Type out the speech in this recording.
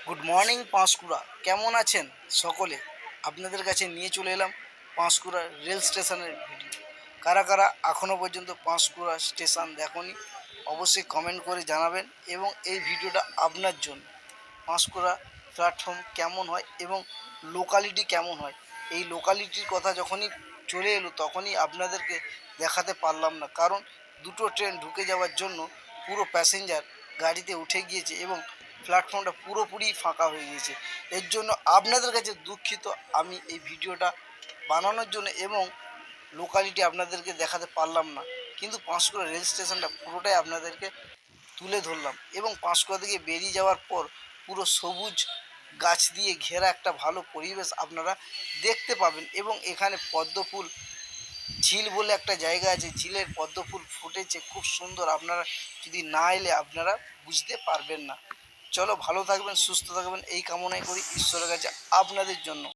Good morning Panskura, কেমন আছেন সকলে? আপনাদের কাছে নিয়ে চলে এলাম পাঁশকুড়া রেল স্টেশনের ভিডিও। কারা কারা এখনও পর্যন্ত পাঁশকুড়া স্টেশন দেখনি অবশ্যই কমেন্ট করে জানাবেন, এবং এই ভিডিওটা আপনার জন্য। পাঁশকুড়া প্ল্যাটফর্ম কেমন হয় এবং লোকালিটি কেমন হয়, এই লোকালিটির কথা যখনই চলে এলো তখনই আপনাদেরকে দেখাতে পারলাম না, কারণ দুটো ট্রেন ঢুকে যাওয়ার জন্য পুরো প্যাসেঞ্জার গাড়িতে উঠে গিয়েছে এবং প্ল্যাটফর্মটা পুরোপুরি ফাঁকা হয়ে গিয়েছে। এর জন্য আপনাদের কাছে দুঃখিত। আমি এই ভিডিওটা বানানোর জন্য এবং লোকালিটি আপনাদেরকে দেখাতে পারলাম না, কিন্তু পাঁশকুড়া রেল স্টেশনটা পুরোটাই আপনাদেরকে তুলে ধরলাম। এবং পাঁশকুড়া থেকে বেরিয়ে যাওয়ার পর পুরো সবুজ গাছ দিয়ে ঘেরা একটা ভালো পরিবেশ আপনারা দেখতে পাবেন, এবং এখানে পদ্মফুল ঝিল বলে একটা জায়গা আছে, ঝিলের পদ্মফুল ফুটেছে খুব সুন্দর। আপনারা যদি না এলে আপনারা বুঝতে পারবেন না। চলো, ভালো থাকবেন, সুস্থ থাকবেন, এই কামনাই করি ঈশ্বরের কাছে আপনাদের জন্য।